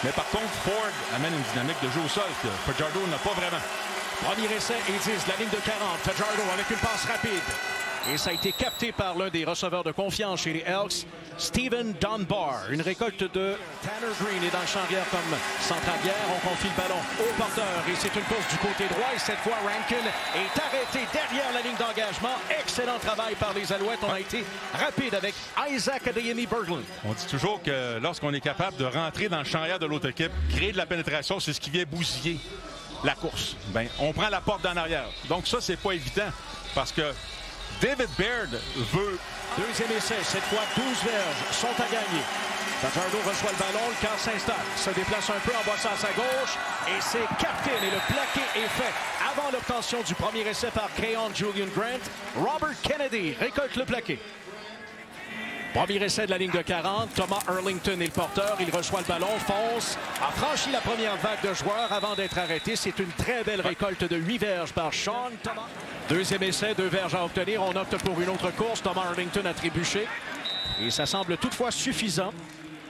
Mais par contre, Ford amène une dynamique de jeu au sol que Fajardo n'a pas vraiment. Premier essai et 10, la ligne de 40. Fajardo avec une passe rapide. Et ça a été capté par l'un des receveurs de confiance chez les Elks, Steven Dunbar. Une récolte de Tanner Green est dans le champ arrière comme centre arrière. On confie le ballon au porteur et c'est une course du côté droit. Et cette fois, Rankin est arrêté derrière la ligne d'engagement. Excellent travail par les Alouettes. On a été rapide avec Isaac Adeyemi-Berglund. On dit toujours que lorsqu'on est capable de rentrer dans le champ arrière de l'autre équipe, créer de la pénétration, c'est ce qui vient bousiller la course. Bien, on prend la porte d'en arrière. Donc ça, c'est pas évident parce que David Baird veut... Deuxième essai, cette fois 12 verges sont à gagner. Fajardo reçoit le ballon, le quart s'installe, se déplace un peu en bossant à sa gauche et c'est capté et le plaqué est fait avant l'obtention du premier essai par Keon Julian Grant. Robert Kennedy récolte le plaqué. Premier essai de la ligne de 40. Thomas Erlington est le porteur. Il reçoit le ballon, fonce, a franchi la première vague de joueurs avant d'être arrêté. C'est une très belle récolte de 8 verges par Sean Thomas. Deuxième essai, 2 verges à obtenir. On opte pour une autre course. Thomas Erlington a trébuché. Et ça semble toutefois suffisant.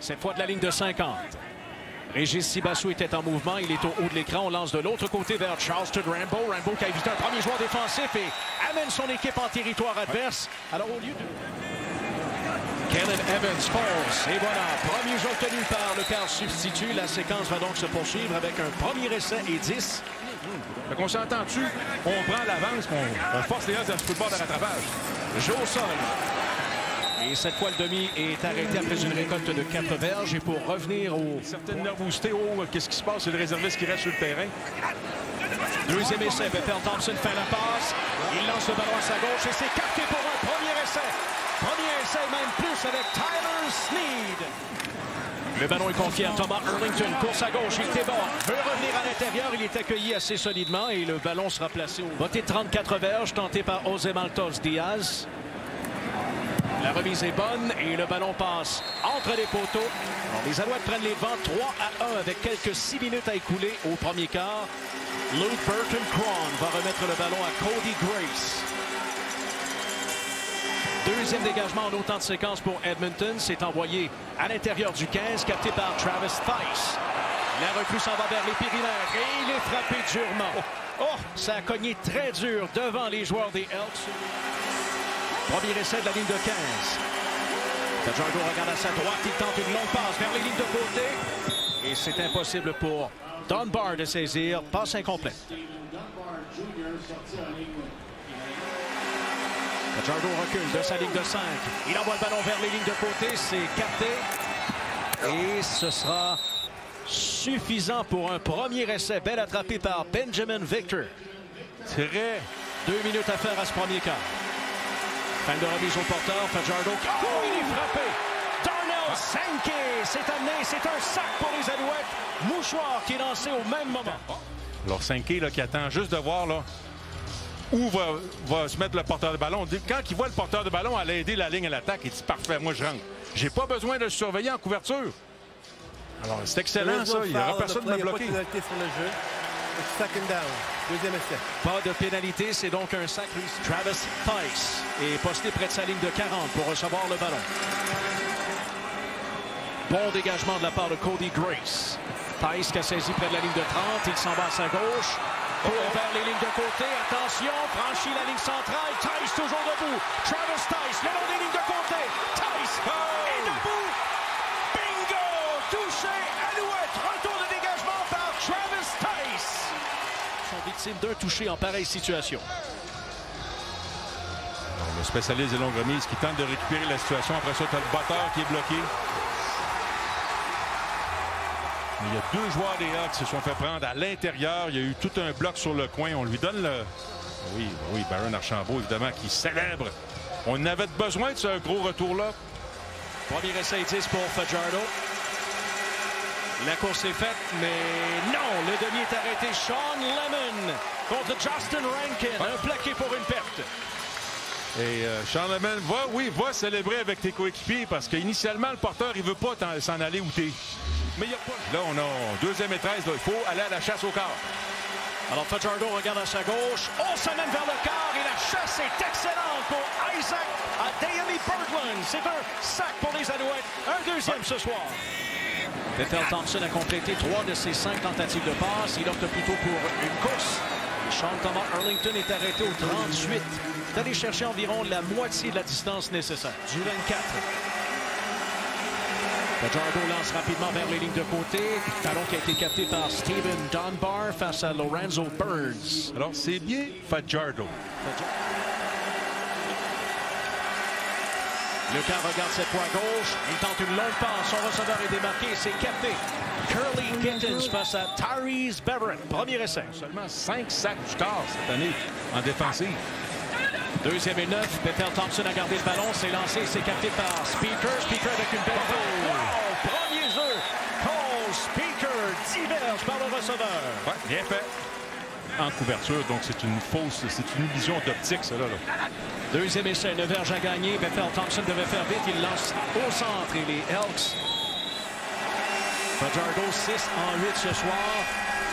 Cette fois de la ligne de 50. Régis Sibassou était en mouvement. Il est au haut de l'écran. On lance de l'autre côté vers Charleston Rambo. Rambo qui a évité un premier joueur défensif et amène son équipe en territoire adverse. Alors au lieu de... Kellen Evans force. Et voilà, premier jeu obtenu par le quart substitut. La séquence va donc se poursuivre avec un premier essai et 10. Fait qu'on s'entend-tu? On prend l'avance, on force les Elks à ce football de rattrapage. Jeu au sol. Et cette fois, le demi est arrêté après une récolte de 4 verges. Et pour revenir au... Certaines nervosités, qu'est-ce qui se passe? C'est le réserviste qui reste sur le terrain. Deuxième essai, Bethel Thompson fait la passe. Il lance le ballon à sa gauche et c'est capté pour un premier essai. Premier essai, même plus avec Tyler Snead. Le ballon est confié à Thomas Erlington. Course à gauche, il déborde. Veut revenir à l'intérieur. Il est accueilli assez solidement et le ballon sera placé au... Voté 34 verges, tenté par José Maltos Diaz. La remise est bonne et le ballon passe entre les poteaux. Alors, les Alouettes prennent les devants 3-1 avec quelques 6 minutes à écouler au premier quart. Luke Burton-Cron va remettre le ballon à Cody Grace. Deuxième dégagement en autant de séquences pour Edmonton. C'est envoyé à l'intérieur du 15, capté par Travis Theis. La recrue s'en va vers les périmètres et il est frappé durement. Oh, ça a cogné très dur devant les joueurs des Elks. Premier essai de la ligne de 15. Fajardo regarde à sa droite, il tente une longue passe vers les lignes de côté. Et c'est impossible pour Dunbar de saisir. Passe incomplète. Fajardo recule de sa ligne de 5. Il envoie le ballon vers les lignes de côté. C'est capté. Et ce sera suffisant pour un premier essai. Belle attrapé par Benjamin Victor. Très. 2 minutes à faire à ce premier quart. Fin de remise au porteur. Fajardo. Oh, il est frappé. Darnell Sankey. C'est amené. C'est un sac pour les Alouettes. Mouchoir qui est lancé au même moment. Alors Sankey qui attend juste de voir là, où va se mettre le porteur de ballon. Quand il voit le porteur de ballon aller aider la ligne à l'attaque, il dit parfait, moi je rentre. J'ai pas besoin de le surveiller en couverture. Alors c'est excellent ça. Il n'y aura personne de me bloquer. Second down. Deuxième essai. Pas de pénalité, c'est donc un sac. Travis Theis est posté près de sa ligne de 40 pour recevoir le ballon. Bon dégagement de la part de Cody Grace. Theis qui a saisi près de la ligne de 30. Il s'en va à sa gauche. Court vers les lignes de côté. Attention, franchit la ligne centrale. Theis toujours debout. Travis Theis, le long des lignes de côté. Theis est debout. Bingo! Touché. Alouette. Retour de dégagement par Travis Theis. Sont victimes d'un touché en pareille situation. Le spécialiste des longues remises qui tente de récupérer la situation. Après ça, tu as le batteur qui est bloqué. Il y a 2 joueurs des Hawks qui se sont fait prendre à l'intérieur. Il y a eu tout un bloc sur le coin. On lui donne le... Oui, Baron Archambault, évidemment, qui célèbre. On avait besoin de ce gros retour-là. Premier essai 10 pour Fajardo. La course est faite, mais non, le demi est arrêté. Sean Lemon contre Justin Rankin. Un plaqué pour une perte. Et Sean Lemon va célébrer avec tes coéquipiers parce qu'initialement, le porteur, il veut pas s'en aller où t'es. Mais il n'y a pas... Là, on a deuxième et 13. Là, il faut aller à la chasse au quart. Alors, Fajardo regarde à sa gauche. On s'amène vers le quart et la chasse est excellente pour Isaac Adeyemi-Berglund. C'est un sac pour les Alouettes. Un deuxième ce soir. Bethel Thompson a complété 3 de ses 5 tentatives de passe. Il opte plutôt pour une course. Sean Thomas Arlington est arrêté au 38. Il est allé chercher environ la moitié de la distance nécessaire, du 24. Fajardo lance rapidement vers les lignes de côté. Ballon qui a été capté par Steven Dunbar face à Lorenzo Burns. Alors, c'est bien Fajardo. Lucas regarde cette fois à gauche. Il tente une longue passe. Son receveur est démarqué. C'est capté. Curly Gittins face à Tyrese Beverett. Premier essai. Seulement 5 sacs du quart cette année en défensive. 2e et 9. Bethel Thompson a gardé le ballon. C'est lancé. C'est capté par Speaker. Speaker avec une belle balle. Wow! Premier jeu. Cole Speaker diverge par le receveur. Ouais, bien fait. En couverture, donc c'est une fausse, c'est une illusion d'optique, ça là. 2e essai, 9 verges à gagner. Bethel Thompson devait faire vite. Il lance au centre et les Elks. Fajardo 6 en 8 ce soir.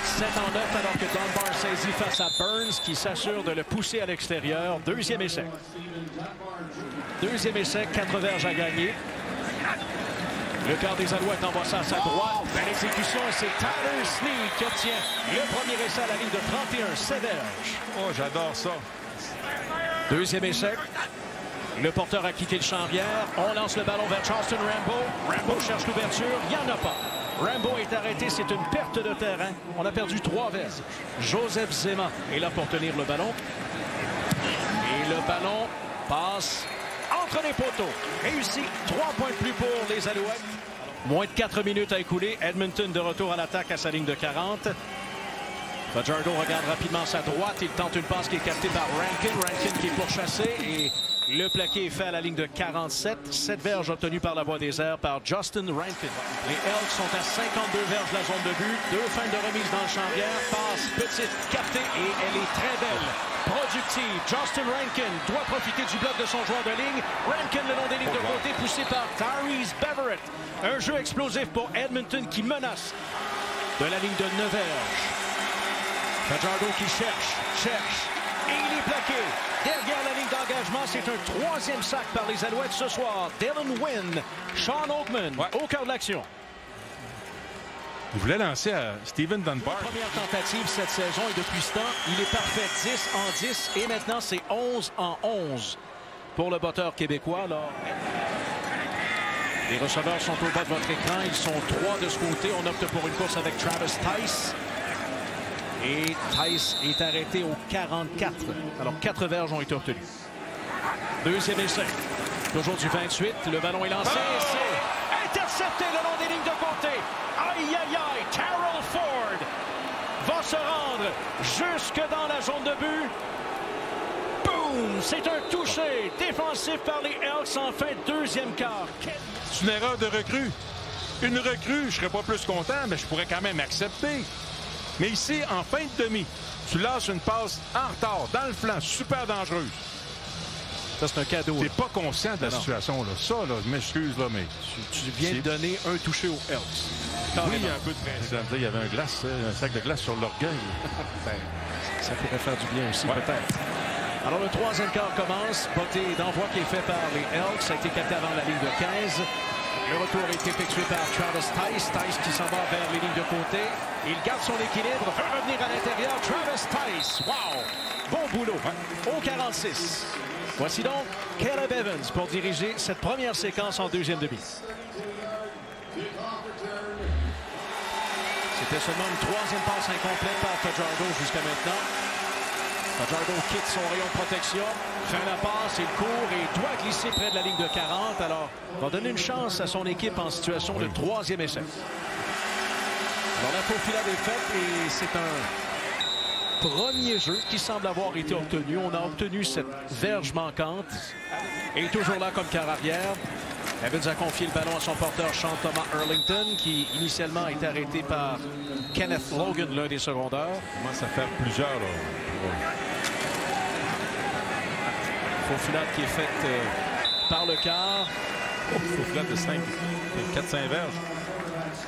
7 en 9 alors que Dunbar saisit face à Burns qui s'assure de le pousser à l'extérieur. 2e essai. 2e essai, 4 verges à gagner. Le quart des Alouettes envoie ça à sa droite. Belle exécution, c'est Tyler Snead qui obtient le premier essai à la ligne de 31, 7 verges. Oh, j'adore ça. 2e essai. Le porteur a quitté le champ arrière. On lance le ballon vers Charleston Rambo. Rambo cherche l'ouverture. Il n'y en a pas. Rambo est arrêté. C'est une perte de terrain. On a perdu 3 verges. Joseph Zema est là pour tenir le ballon. Et le ballon passe entre les poteaux. Réussi. 3 points de plus pour les Alouettes. Moins de 4 minutes à écouler. Edmonton de retour à l'attaque à sa ligne de 40. Fajardo regarde rapidement sa droite. Il tente une passe qui est captée par Rankin. Rankin qui est pourchassé et le plaqué est fait à la ligne de 47. 7 verges obtenues par la voie des airs par Justin Rankin. Les Elks sont à 52 verges de la zone de but. 2 fins de remise dans le champ arrière. Passe petite captée et elle est très belle. Productive. Justin Rankin doit profiter du bloc de son joueur de ligne. Rankin le long des lignes de côté poussé par Tyrese Beverett. Un jeu explosif pour Edmonton qui menace de la ligne de 9 verges. Fajardo qui cherche, et il est plaqué. Derrière la ligne d'engagement, c'est un 3e sac par les Alouettes ce soir. Dylan Wynn, Sean Oakman, au cœur de l'action. Il voulait lancer à Steven Dunbar. Première tentative cette saison et depuis ce temps, il est parfait 10 en 10 et maintenant c'est 11 en 11 pour le botteur québécois. Alors, les receveurs sont au bas de votre écran. Ils sont 3 de ce côté. On opte pour une course avec Travis Tice. Et Tice est arrêté au 44. Alors, 4 verges ont été obtenus. 2e essai. Toujours du 28. Le ballon est lancé. C'est intercepté le long des lignes de côté. Aïe, aïe, aïe. Terrell Ford va se rendre jusque dans la zone de but. Boum! C'est un touché défensif par les Elks en fin de 2e quart. C'est une erreur de recrue. Une recrue, je serais pas plus content, mais je pourrais quand même accepter. Mais ici, en fin de demi, tu lances une passe en retard, dans le flanc, super dangereuse. Ça, c'est un cadeau. T'es pas conscient de la situation, là. Ça, là, je m'excuse, là, mais... Tu viens de donner un touché aux Elks. Oui, il y a un peu de pression. Il y avait un sac de glace sur l'orgueil. Ça pourrait faire du bien aussi, peut-être. Alors, le 3e quart commence. Botté d'envoi qui est fait par les Elks. Ça a été capté avant la ligne de 15. Le retour est effectué par Travis Tice. Tice qui s'en va vers les lignes de côté. Il garde son équilibre. Veut revenir à l'intérieur. Travis Tice. Wow! Bon boulot. Au 46. Voici donc Caleb Evans pour diriger cette première séquence en 2e demi. C'était seulement une 3e passe incomplète par Fajardo jusqu'à maintenant. Fajardo quitte son rayon de protection, fait la passe, il court et doit glisser près de la ligne de 40. Alors, il va donner une chance à son équipe en situation de 3e essai. Alors, la faufilade est faite et c'est un premier jeu qui semble avoir été obtenu. On a obtenu cette verge manquante. Et toujours là comme quart arrière. Evans a confié le ballon à son porteur Sean Thomas Arlington qui initialement est arrêté par Kenneth Logan, l'un des secondaires. Il commence à faire plusieurs, là. Faufilade qui est faite par le quart. Faufilade de 4-5 verges.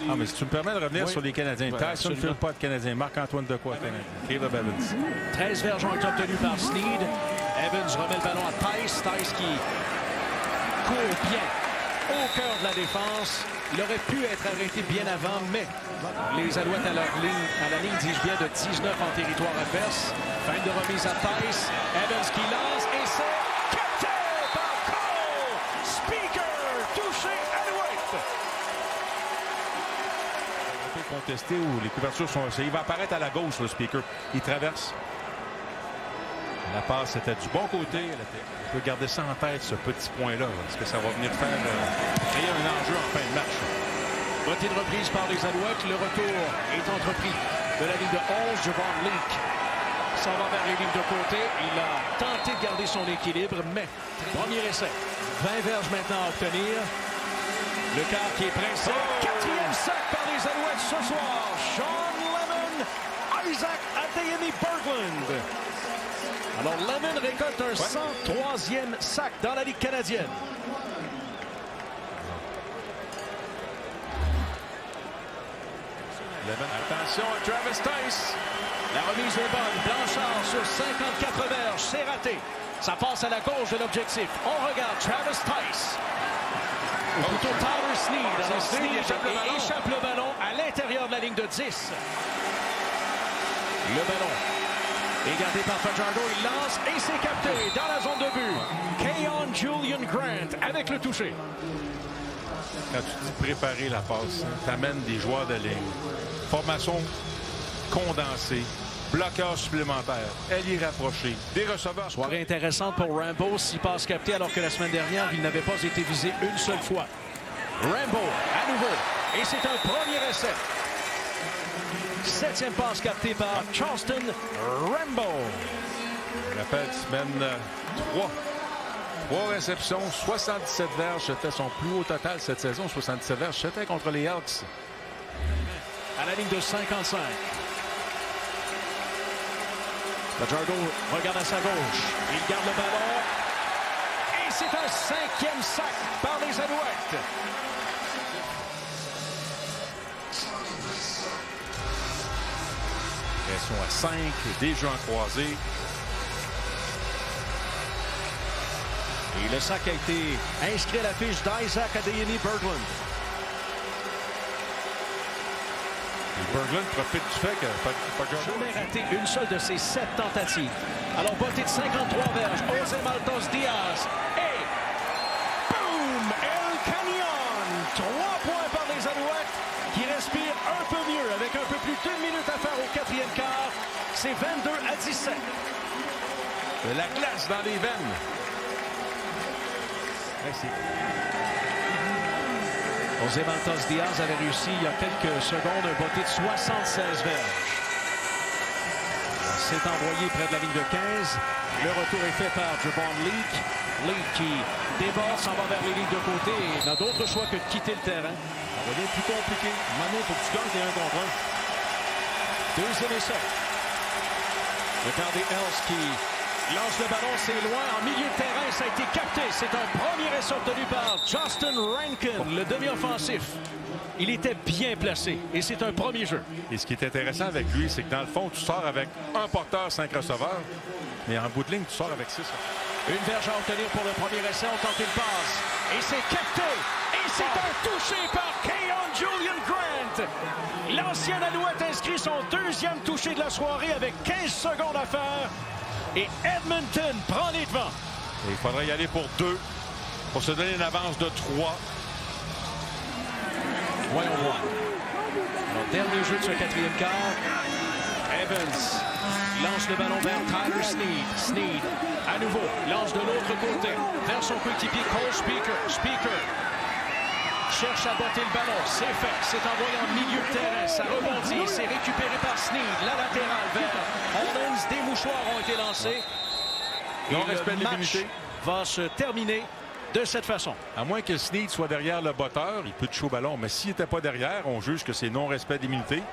Ah, mais si tu me permets de revenir sur les Canadiens. Tyson ne file pas de Canadien. Marc-Antoine Dequoy, Canadien. Caleb Evans. 13 verges ont été obtenus par Snead. Evans remet le ballon à Tice. Tice qui court bien au cœur de la défense. Il aurait pu être arrêté bien avant, mais les Alouettes à la ligne disent bien de 19 en territoire adverse. Fin de remise à Tice. Evans qui lance et c'est capté par Cole. Speaker touché Alouette. Un peu contesté où les couvertures sont... Il va apparaître à la gauche, le Speaker. Il traverse. La passe était du bon côté. On peut garder ça en tête, ce petit point-là. Est-ce que ça va venir faire créer un enjeu en fin de match? Moitié de reprise par les Alouettes. Le retour est entrepris de la ligne de 11. Javon Leake s'en va vers les lignes de côté. Il a tenté de garder son équilibre, mais premier essai. 20 verges maintenant à obtenir. Le quart qui est pressé. Quatrième sac par les Alouettes ce soir. Shawn Lemon, Isaac Adeyemi-Berglund. Alors, Lemon récolte un 103e sac dans la Ligue canadienne. Lemon, attention à Travis Tice. La remise est bonne. Blanchard sur 54 verges. C'est raté. Ça passe à la gauche de l'objectif. On regarde Travis Tice. Ou plutôt Tyler Sneed. Alors, Sneed échappe le ballon à l'intérieur de la ligne de 10. Le ballon est gardé par Fajardo, il lance et c'est capté dans la zone de but. Keon Julian Grant avec le toucher. Quand tu dis préparer la passe, tu amènes des joueurs de ligne. Formation condensée, bloqueur supplémentaire, ailier rapproché, des receveurs. Soirée intéressante pour Rambo, 6 passes captées alors que la semaine dernière, il n'avait pas été visé une seule fois. Rambo à nouveau et c'est un premier essai. 7e passe captée par Charleston Rambo. Je rappelle, semaine 3. 3 réceptions, 77 verges. C'était son plus haut total cette saison, 77 verges. C'était contre les Elks. À la ligne de 55. Fajardo regarde à sa gauche. Il garde le ballon. Et c'est un 5e sac par les Alouettes. Pression à 5, des jeux en croisé. Et le sac a été inscrit à la fiche d'Isaac Adeyemi-Berglund. Berglund profite du fait que jamais raté une seule de ses 7 tentatives. Alors, botté de 53 verges, José Maltos Diaz. Et boum! El Canyon! 3 points par les Alouettes qui respirent un peu mieux avec un peu plus d'1 minute à faire au 4e quart. C'est 22-17. De la glace dans les veines. José Maltos Diaz avait réussi il y a quelques secondes un botté de 76 verges. C'est envoyé près de la ligne de 15. Le retour est fait par Javon Leake. Leake qui déborde, s'en va vers les lignes de côté et n'a d'autre choix que de quitter le terrain. Ça va être plus compliqué. Maintenant, il faut que tu gagnes des 1 contre 1. Deuxième essai. Le quart des Elks qui lance le ballon, c'est loin. En milieu de terrain, ça a été capté. C'est un premier essai obtenu par Justin Rankin, le demi-offensif. Il était bien placé et c'est un premier jeu. Et ce qui est intéressant avec lui, c'est que dans le fond, tu sors avec un porteur, 5 receveurs. Mais en bout de ligne, tu sors avec 6. Une verge à obtenir pour le premier essai. On tente une passe. Et c'est capté. Et c'est un touché par Keon Julian Grant. L'ancien Alouette inscrit son 2e touché de la soirée avec 15 secondes à faire. Et Edmonton prend les devants. Et il faudrait y aller pour 2 pour se donner une avance de 3. Voyons voir. Alors, dernier jeu de ce 4e quart. Evans lance le ballon vers Tyler Sneed. Sneed, à nouveau, lance de l'autre côté vers son coéquipier Cole Speaker. Speaker cherche à botter le ballon. C'est fait. C'est envoyé en milieu de terrain. Ça rebondit. C'est récupéré par Sneed. La latérale vers Hollins. Des mouchoirs ont été lancés. Et le match va se terminer de cette façon. À moins que Sneed soit derrière le botteur, il peut toucher au ballon. Mais s'il n'était pas derrière, on juge que c'est non-respect d'immunité.